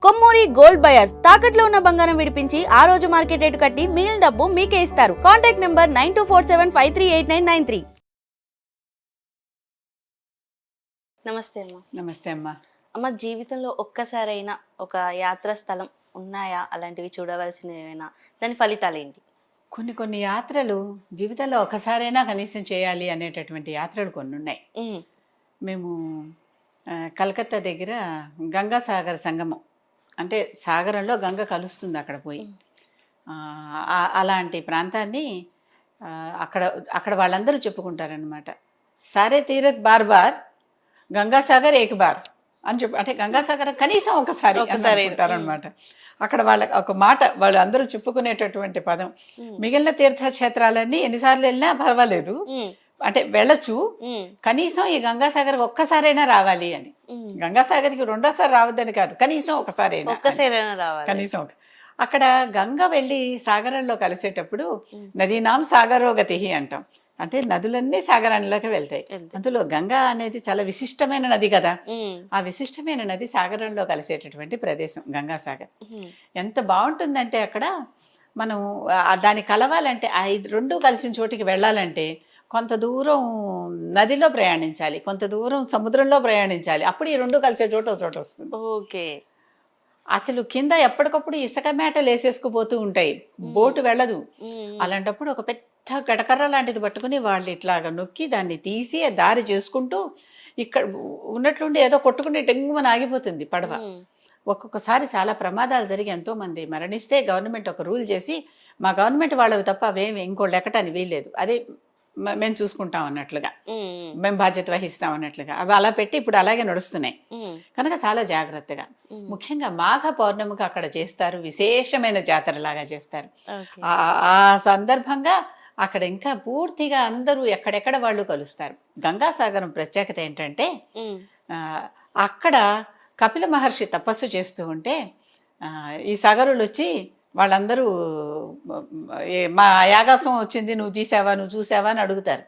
Kommuri gold buyers తాకట్లో ఉన్న బంగారం విడిపించి ఆ రోజు మార్కెట్ రేటు కట్టి మిగిలిన డబ్బు మీకే ఇస్తారు. Contact number 9247538993. నమస్తే అమ్మా. నమస్తే అమ్మా. అమ్మ, జీవితంలో ఒక్కసారైనా ఒక యాత్ర స్థలం ఉన్నాయా? అలాంటివి చూడవలసినవి ఏమైనా? దాని ఫలితాలు ఏంటి? కొన్ని యాత్రలు జీవితంలో ఒకసారైనా కనీసం చేయాలి అనేటటువంటి యాత్రలు కొన్ని ఉన్నాయి. మేము కలకత్తా దగ్గర గంగాసాగర్ సంగమం, అంటే సాగరంలో గంగ కలుస్తుంది అక్కడ పోయి, అలాంటి ప్రాంతాన్ని అక్కడ అక్కడ వాళ్ళందరూ చెప్పుకుంటారనమాట. సారే తీరత్ బార్ బార్ గంగాసాగర్ ఏక్ బార్ అని చెప్పి, అంటే గంగాసాగర్ కనీసం ఒకసారి అంటారనమాట. అక్కడ వాళ్ళ ఒక మాట వాళ్ళు అందరూ చెప్పుకునేటటువంటి పదం. మిగిలిన తీర్థక్షేత్రాలన్నీ ఎన్నిసార్లు వెళ్ళినా పర్వాలేదు, అంటే వెళ్ళచ్చు, కనీసం ఈ గంగాసాగర్ ఒక్కసారైనా రావాలి అని. గంగాసాగర్కి రెండోసారి రావద్దని కాదు, కనీసం ఒకసారైనా కనీసం. అక్కడ గంగ వెళ్ళి సాగరంలో కలిసేటప్పుడు నదీనాం సాగరోగతి అంటాం, అంటే నదులన్నీ సాగరంలోకి వెళ్తాయి. అందులో గంగా అనేది చాలా విశిష్టమైన నది కదా. ఆ విశిష్టమైన నది సాగరంలో కలిసేటటువంటి ప్రదేశం గంగాసాగర్. ఎంత బాగుంటుందంటే అక్కడ మనం దాన్ని కలవాలంటే రెండు కలిసిన చోటికి వెళ్ళాలంటే కొంత దూరం నదిలో ప్రయాణించాలి, కొంత దూరం సముద్రంలో ప్రయాణించాలి, అప్పుడు ఈ రెండు కలిసే చోట వస్తుంది. ఓకే. అసలు కింద ఎప్పటికప్పుడు ఇసుక మేటలు వేసేసుకుపోతూ ఉంటాయి, బోటు వెళ్ళదు. అలాంటప్పుడు ఒక పెద్ద గడకర్ర లాంటిది పట్టుకుని వాళ్ళు ఇట్లాగా నొక్కి దాన్ని తీసి దారి చేసుకుంటూ ఇక్కడ ఉన్నట్లుండి ఏదో కొట్టుకుని టెంగుమని ఆగిపోతుంది పడవ. ఒక్కొక్కసారి చాలా ప్రమాదాలు జరిగి ఎంతో మంది మరణిస్తే గవర్నమెంట్ ఒక రూల్ చేసి, మా గవర్నమెంట్ వాళ్ళవి తప్ప అవేమి ఇంకోళ్ళు ఎక్కటానికి వీల్లేదు, అదే మేము చూసుకుంటాం అన్నట్లుగా, మేము బాధ్యత వహిస్తాం అన్నట్లుగా అవి అలా పెట్టి ఇప్పుడు అలాగే నడుస్తున్నాయి. కనుక చాలా జాగ్రత్తగా, ముఖ్యంగా మాఘ పౌర్ణమికి అక్కడ చేస్తారు, విశేషమైన జాతరలాగా చేస్తారు. ఆ సందర్భంగా అక్కడ ఇంకా పూర్తిగా అందరూ ఎక్కడెక్కడ వాళ్ళు కలుస్తారు. గంగాసాగరం ప్రత్యేకత ఏంటంటే అక్కడ కపిల మహర్షి తపస్సు చేస్తూ ఉంటే ఈ సాగరులు వచ్చి వాళ్ళందరూ మా యాగాసం వచ్చింది, నువ్వు తీసావా, నువ్వు చూసావా అని అడుగుతారు.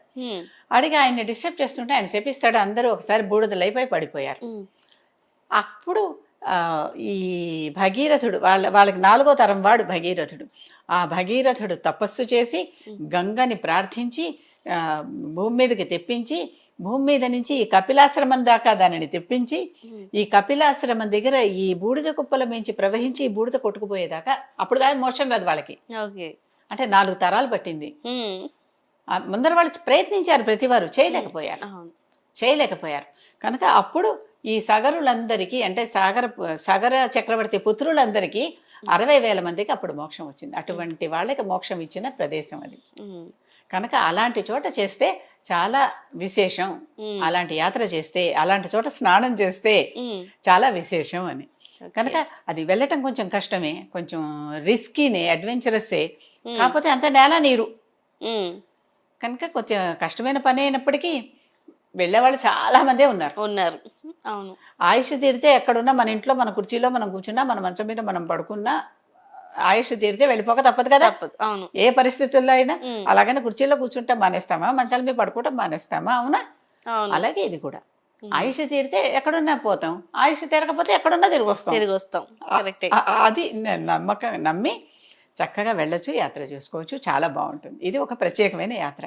అడిగి ఆయన్ని డిస్టర్బ్ చేస్తుంటే ఆయన శపిస్తాడు. అందరూ ఒకసారి బూడిదలైపోయి పడిపోయారు. అప్పుడు ఈ భగీరథుడు వాళ్ళకి 4వ తరం వాడు భగీరథుడు. ఆ భగీరథుడు తపస్సు చేసి గంగని ప్రార్థించి భూమి మీదకి తెప్పించి, భూమి మీద నుంచి ఈ కపిలాశ్రమం దాకా దానిని తెప్పించి, ఈ కపిలాశ్రమం దగ్గర ఈ బూడిద కుప్పల మించి ప్రవహించి ఈ బూడిద కొట్టుకుపోయేదాకా, అప్పుడు దాని మోక్షం రాదు వాళ్ళకి. అంటే 4 తరాలు పట్టింది. ముందర వాళ్ళు ప్రయత్నించారు, ప్రతివారు చేయలేకపోయారు. కనుక అప్పుడు ఈ సగరులందరికీ, అంటే సగర చక్రవర్తి పుత్రులందరికీ 60,000 మందికి అప్పుడు మోక్షం వచ్చింది. అటువంటి వాళ్ళకి మోక్షం ఇచ్చిన ప్రదేశం అది. కనుక అలాంటి చోట చేస్తే చాలా విశేషం, అలాంటి యాత్ర చేస్తే, అలాంటి చోట స్నానం చేస్తే చాలా విశేషం అని. కనుక అది వెళ్ళటం కొంచెం కష్టమే, కొంచెం రిస్కీనే, అడ్వెంచరస్సే, కాకపోతే అంత నేల నీరు కనుక కొంచెం కష్టమైన పని అయినప్పటికీ వెళ్ళేవాళ్ళు చాలా మందే ఉన్నారు. అవును. ఆయుష్ తీరితే ఎక్కడున్నా, మన ఇంట్లో మన కుర్చీలో మనం కూర్చున్నా, మన మంచం మీద మనం పడుకున్నా, ఆయుష్ తీరితే వెళ్ళిపోక తప్పదు కదా. అవును. ఏ పరిస్థితుల్లో అయినా. అలాగనే కుర్చీలో కూర్చుంటే మానేస్తామా, మంచాల మీద పడుకోవటం మానేస్తామా? అవునా? అలాగే ఇది కూడా. ఆయుష్ తీరితే ఎక్కడున్నా పోతాం, ఆయుష్ తీరకపోతే ఎక్కడున్నా తిరిగి వస్తాం. అది నమ్మి చక్కగా వెళ్ళొచ్చు, యాత్ర చేసుకోవచ్చు, చాలా బాగుంటుంది. ఇది ఒక ప్రత్యేకమైన యాత్ర.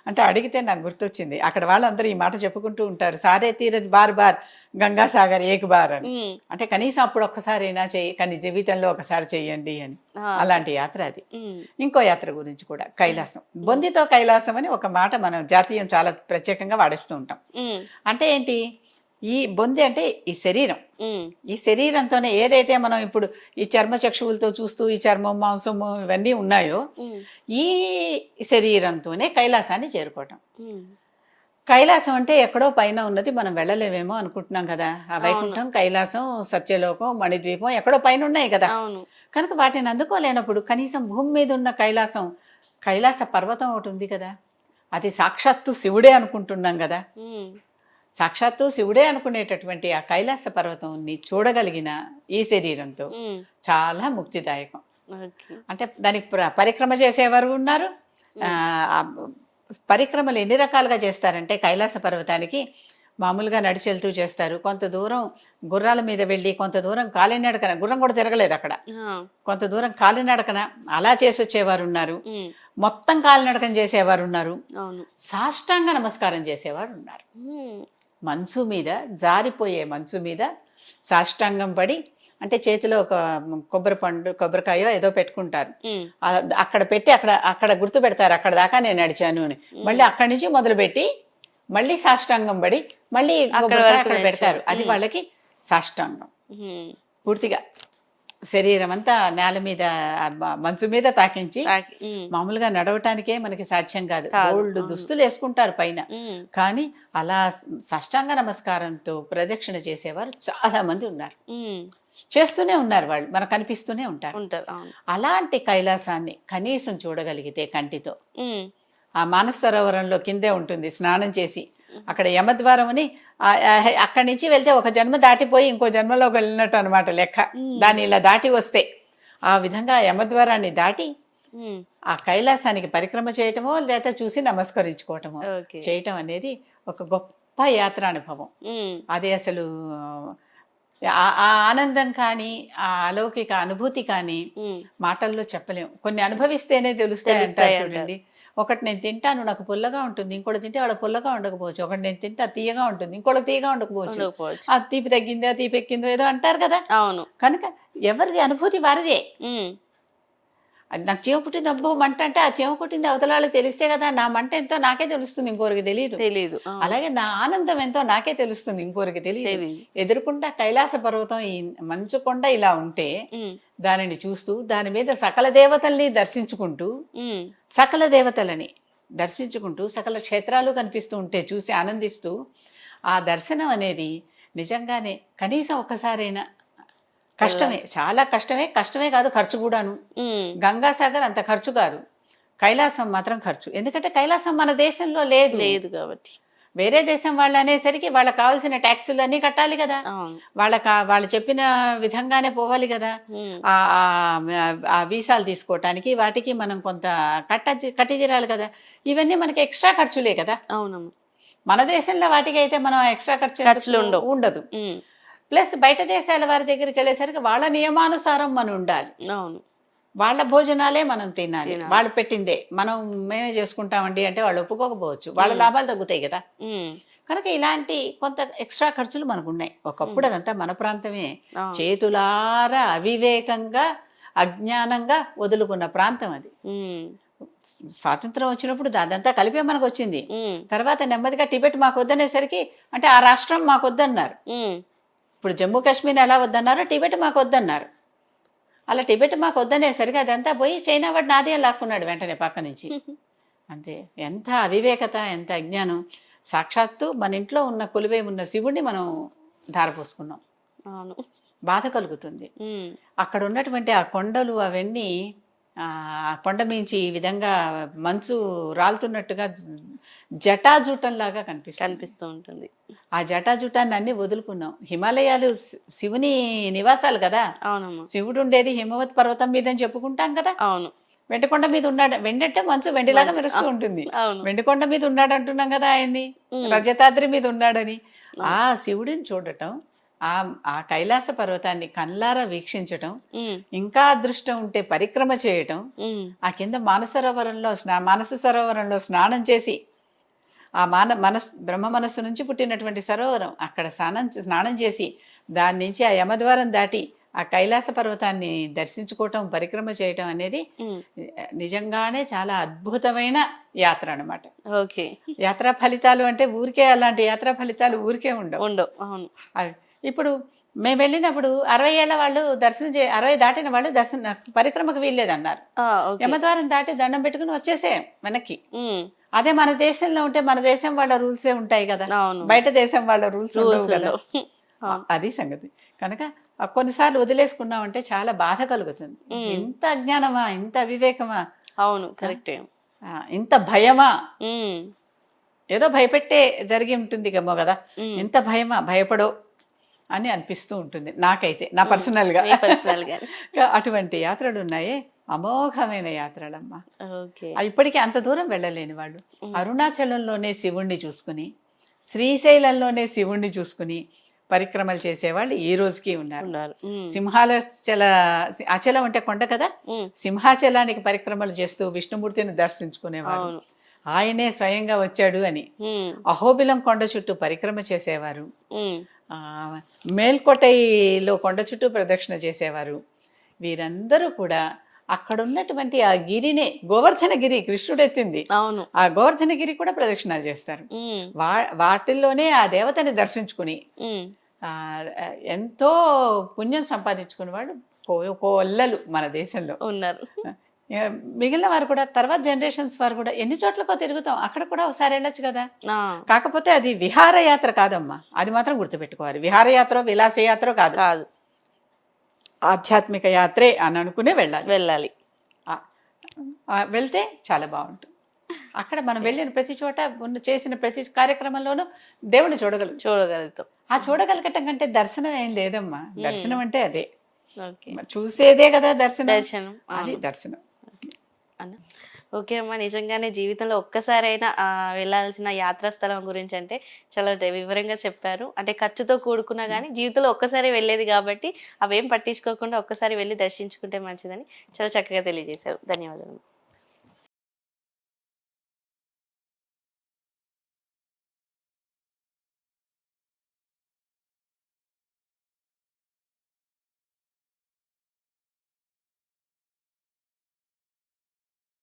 అంటే అడిగితే నాకు గుర్తొచ్చింది, అక్కడ వాళ్ళందరూ ఈ మాట చెప్పుకుంటూ ఉంటారు, సారే తీరత్ బార్ బార్ గంగాసాగర్ ఏక్ బార్ అని. అంటే కనీసం అప్పుడు ఒక్కసారైనా కానీ జీవితంలో ఒకసారి చెయ్యండి అని. అలాంటి యాత్ర అది. ఇంకో యాత్ర గురించి కూడా, కైలాసం. బొందితో కైలాసం అని ఒక మాట మనం జాతీయం చాలా ప్రత్యేకంగా వాడేస్తూ ఉంటాం. అంటే ఏంటి? ఈ బొంది అంటే ఈ శరీరం, ఈ శరీరంతోనే ఏదైతే మనం ఇప్పుడు ఈ చర్మ చక్షువులతో చూస్తూ ఈ చర్మం, మాంసము ఇవన్నీ ఉన్నాయో, ఈ శరీరంతోనే కైలాసాన్ని చేరుకోవటం. కైలాసం అంటే ఎక్కడో పైన ఉన్నది, మనం వెళ్ళలేమేమో అనుకుంటున్నాం కదా. ఆ వైకుంఠం, కైలాసం, సత్యలోకం, మణిద్వీపం ఎక్కడో పైన ఉన్నాయి కదా. కనుక వాటిని అందుకోలేనప్పుడు కనీసం భూమి మీద ఉన్న కైలాస పర్వతం ఒకటి ఉంది కదా, అది సాక్షాత్తు శివుడే అనుకుంటున్నాం కదా. సాక్షాత్తు శివుడే అనుకునేటటువంటి ఆ కైలాస పర్వతాన్ని చూడగలిగిన ఈ శరీరంతో చాలా ముక్తిదాయకం. అంటే దానికి పరిక్రమ చేసేవారు ఉన్నారు. పరిక్రమలు ఎన్ని రకాలుగా చేస్తారంటే, కైలాస పర్వతానికి మామూలుగా నడిచి వెళ్తూ చేస్తారు. కొంత దూరం గుర్రాల మీద వెళ్ళి, కొంత దూరం కాలినడకన, గుర్రం కూడా తిరగలేదు అక్కడ, కొంత దూరం కాలినడకన అలా చేసి వచ్చేవారు ఉన్నారు. మొత్తం కాలినడకన చేసేవారు ఉన్నారు. సాష్టాంగ నమస్కారం చేసేవారు ఉన్నారు. మంచు మీద, జారిపోయే మంచు మీద సాష్టాంగం పడి, అంటే చేతిలో ఒక కొబ్బరికాయో ఏదో పెట్టుకుంటారు, అక్కడ పెట్టి అక్కడ గుర్తు పెడతారు, అక్కడ దాకా నేను నడిచాను అని. మళ్ళీ అక్కడి నుంచి మొదలుపెట్టి మళ్ళీ సాష్టాంగం పడి మళ్ళీ అక్కడ పెడతారు. అది వాళ్ళకి సాష్టాంగం. పూర్తిగా శరీరం అంతా నేల మీద, మంచు మీద తాకించి, మామూలుగా నడవటానికే మనకి సాధ్యం కాదు. గోల్డ్ దుస్తులు వేసుకుంటారు పైన, కానీ అలా సాష్టాంగ నమస్కారంతో ప్రదక్షిణ చేసేవారు చాలా మంది ఉన్నారు. చేస్తూనే ఉన్నారు, వాళ్ళు మనకు కనిపిస్తూనే ఉంటారు. అలాంటి కైలాసాన్ని కనీసం చూడగలిగితే కంటితో, ఆ మానస సరోవరంలో కిందే ఉంటుంది, స్నానం చేసి అక్కడ యమద్వారం అని, అక్కడి నుంచి వెళ్తే ఒక జన్మ దాటిపోయి ఇంకో జన్మలోకి వెళ్ళినట్టు అనమాట లెక్క. దాన్ని ఇలా దాటి వస్తే ఆ విధంగా యమద్వారాన్ని దాటి ఆ కైలాసానికి పరిక్రమ చేయటమో లేదా చూసి నమస్కరించుకోవటమో చేయటం అనేది ఒక గొప్ప యాత్రానుభవం. అది అసలు ఆ ఆనందం కానీ, ఆ అలౌకిక అనుభూతి కానీ మాటల్లో చెప్పలేము. కొన్ని అనుభవిస్తేనే తెలుస్తాయి అంటారు చూడండి. ఒకటి నేను తింటాను, నాకు పుల్లగా ఉంటుంది, ఇంకోటి తింటే వాళ్ళ పుల్లగా ఉండకపోవచ్చు. ఒకటి నేను తింటే అది తీయగా ఉంటుంది, ఇంకోటి తీయగా ఉండకపోవచ్చు. ఆ తీపి తగ్గిందో, ఆ తీపి ఎక్కిందో ఏదో అంటారు కదా. కనుక ఎవరిది అనుభూతి వారిదే. అది నాకు చీమ పుట్టింది, అబ్బో మంట అంటే ఆ చీమ పుట్టింది అవతలాళ్ళకి తెలిస్తే కదా నా మంట ఎంతో నాకే తెలుస్తుంది, ఇంకోరికి తెలియదు. అలాగే నా ఆనందం ఎంతో నాకే తెలుస్తుంది, ఇంకోరికి తెలియదు. ఎదురుకుండా కైలాస పర్వతం, ఈ మంచు కొండ ఇలా ఉంటే దానిని చూస్తూ, దాని మీద సకల దేవతల్ని దర్శించుకుంటూ, సకల క్షేత్రాలు కనిపిస్తూ ఉంటే చూసి ఆనందిస్తూ, ఆ దర్శనం అనేది నిజంగానే కనీసం ఒక్కసారైనా, కష్టమే, చాలా కష్టమే కాదు, ఖర్చు కూడాను. గంగాసాగర్ అంత ఖర్చు కాదు, కైలాసం మాత్రం ఖర్చు. ఎందుకంటే కైలాసం మన దేశంలో లేదు కాబట్టి. వేరే దేశం వాళ్ళు అనేసరికి వాళ్ళకి కావాల్సిన ట్యాక్సులు అన్నీ కట్టాలి కదా, వాళ్ళు చెప్పిన విధంగానే పోవాలి కదా. ఆ వీసాలు తీసుకోవటానికి వాటికి మనం కొంత కట్టి తీరాలి కదా. ఇవన్నీ మనకి ఎక్స్ట్రా ఖర్చులే కదా. మన దేశంలో వాటికి అయితే మనం ఎక్స్ట్రా ఖర్చులు ఉండదు. ప్లస్ బయట దేశాల వారి దగ్గరికి వెళ్ళేసరికి వాళ్ళ నియమానుసారం మనం ఉండాలి. వాళ్ళ భోజనాలే మనం తినాలి, వాళ్ళు పెట్టిందే మేమే చేసుకుంటామండి అంటే వాళ్ళు ఒప్పుకోకపోవచ్చు, వాళ్ళ లాభాలు తగ్గుతాయి కదా. కనుక ఇలాంటి కొంత ఎక్స్ట్రా ఖర్చులు మనకు ఉన్నాయి. ఒకప్పుడు అదంతా మన ప్రాంతమే, చేతులారా అవివేకంగా, అజ్ఞానంగా వదులుకున్న ప్రాంతం అది. స్వాతంత్రం వచ్చినప్పుడు అదంతా కలిపే మనకు వచ్చింది. తర్వాత నెమ్మదిగా టిబెట్ మాకు వద్దనేసరికి, అంటే ఆ రాష్ట్రం మాకు వద్దన్నారు. ఇప్పుడు జమ్మూ కాశ్మీర్ ఎలా వద్దన్నారో టిబెట్ మాకు వద్దన్నారు. అలా టిబెట్ మాకు వద్దనేసరికి అదంతా పోయి చైనా వాడు నాదే లాక్కున్నాడు వెంటనే పక్క నుంచి. అంతే, ఎంత అవివేకత, ఎంత అజ్ఞానం. సాక్షాత్తు మన ఇంట్లో ఉన్న కొలువే ఉన్న శివుణ్ణి మనం ధారపోసుకున్నాం. బాధ కలుగుతుంది. అక్కడ ఉన్నటువంటి ఆ కొండలు అవన్నీ, ఆ కొండ మించి ఈ విధంగా మంచు రాలుతున్నట్టుగా జటాజూటంలాగా కనిపిస్తూ ఉంటుంది. ఆ జటాజూటాన్ని అన్ని వదులుకున్నాం. హిమాలయాలు శివుని నివాసాలు కదా. శివుడు ఉండేది హిమవత్ పర్వతం మీద అని చెప్పుకుంటాం కదా. వెండికొండ మీద ఉన్నాడు, వెండంటే మంచు వెండిలాగా మెరుస్తూ ఉంటుంది. వెండికొండ మీద ఉన్నాడు అంటున్నాం కదా ఆయన్ని, రజతాద్రి మీద ఉన్నాడని. ఆ శివుడిని చూడటం, ఆ కైలాస పర్వతాన్ని కళ్ళారా వీక్షించటం, ఇంకా అదృష్టం ఉంటే పరిక్రమ చేయటం, ఆ కింద మానస సరోవరంలో స్నానం చేసి, ఆ బ్రహ్మ మనస్సు నుంచి పుట్టినటువంటి సరోవరం, అక్కడ స్నానం చేసి దాని నుంచి ఆ యమద్వారం దాటి ఆ కైలాస పర్వతాన్ని దర్శించుకోవటం, పరిక్రమ చేయటం అనేది నిజంగానే చాలా అద్భుతమైన యాత్ర అన్నమాట. యాత్రా ఫలితాలు అంటే ఊరికే, అలాంటి యాత్రా ఫలితాలు ఊరికే ఉండవు. ఇప్పుడు మేము వెళ్ళినప్పుడు 60 ఏళ్ల వాళ్ళు 60 దాటిన వాళ్ళు పరిక్రమకు వీల్లేదన్నారు. యమద్వారం దాటి దండం పెట్టుకుని వచ్చేసే వెనక్కి. అదే మన దేశంలో ఉంటే మన దేశం వాళ్ళ రూల్సే ఉంటాయి కదా, బయట దేశం వాళ్ళ రూల్స్ ఉండవు కదా. అది సంగతి. కనుక కొన్నిసార్లు వదిలేసుకున్నామంటే చాలా బాధ కలుగుతుంది. ఇంత అజ్ఞానమా, ఇంత అవివేకమా, కరెక్టే, ఇంత భయమా, ఏదో భయపెట్టే జరిగి ఉంటుంది కదా, ఇంత భయమా, భయపడో అని అనిపిస్తూ ఉంటుంది నాకైతే, నా పర్సనల్గా. అటువంటి యాత్రలు ఉన్నాయే, అమోఘమైన యాత్రలమ్మా. ఇప్పటికీ అంత దూరం వెళ్ళలేని వాళ్ళు అరుణాచలంలోనే శివుణ్ణి చూసుకుని శ్రీశైలంలోనే శివుణ్ణి చూసుకుని పరిక్రమలు చేసేవాళ్ళు ఈ రోజుకి ఉన్నారు. ఉన్నారు. అచలం అంటే కొండ కదా, సింహాచలానికి పరిక్రమలు చేస్తూ విష్ణుమూర్తిని దర్శించుకునేవారు. అవును. ఆయనే స్వయంగా వచ్చాడు అని. ఉమ్, అహోబిలం కొండ చుట్టూ పరిక్రమ చేసేవారు. ఉమ్, ఆ, మేల్కోటైలో కొండ చుట్టూ ప్రదక్షిణ చేసేవారు. వీరందరూ కూడా అక్కడ ఉన్నటువంటి ఆ గిరినే, గోవర్ధన గిరి కృష్ణుడు ఎత్తింది, అవును. ఆ గోవర్ధన గిరి కూడా ప్రదక్షిణాలు చేస్తారు. ఉమ్, వాటిల్లోనే ఆ దేవతని దర్శించుకుని ఉమ్, ఆ, ఎంతో పుణ్యం సంపాదించుకునే వాళ్ళు కోల్లలు మన దేశంలో ఉన్నారు. మిగిలిన వారు కూడా, తర్వాత జనరేషన్స్ వారు కూడా ఎన్ని చోట్లకో తిరుగుతాం, అక్కడ కూడా ఒకసారి వెళ్ళొచ్చు కదా. ఆ, కాకపోతే అది విహారయాత్ర కాదమ్మా, అది మాత్రం గుర్తుపెట్టుకోవాలి. విహారయాత్ర విలాసయాత్ర కాదు, కాదు, ఆధ్యాత్మిక యాత్రే అని అనుకునే వెళ్ళాలి. వెళ్ళాలి. వెళ్తే చాలా బాగుంటుంది. అక్కడ మనం వెళ్ళిన ప్రతి చోట చేసిన ప్రతి కార్యక్రమంలోనూ దేవుని చూడగలుగుతాం. ఆ చూడగలగటం కంటే దర్శనం ఏం లేదమ్మా. దర్శనం అంటే అదే, ఓకే. చూసేదే కదా దర్శనం. దర్శనం. అది దర్శనం. అన్న ఓకే అమ్మ, నిజంగానే జీవితంలో ఒక్కసారైనా వెళ్ళాల్సిన యాత్రా స్థలం గురించి అంటే చాలా వివరంగా చెప్పారు. అంటే ఖర్చుతో కూడుకున్నా కానీ జీవితంలో ఒక్కసారి వెళ్ళేది కాబట్టి అవేం పట్టించుకోకుండా ఒక్కసారి వెళ్ళి దర్శించుకుంటే మంచిదని చాలా చక్కగా తెలియజేశారు. ధన్యవాదాలు.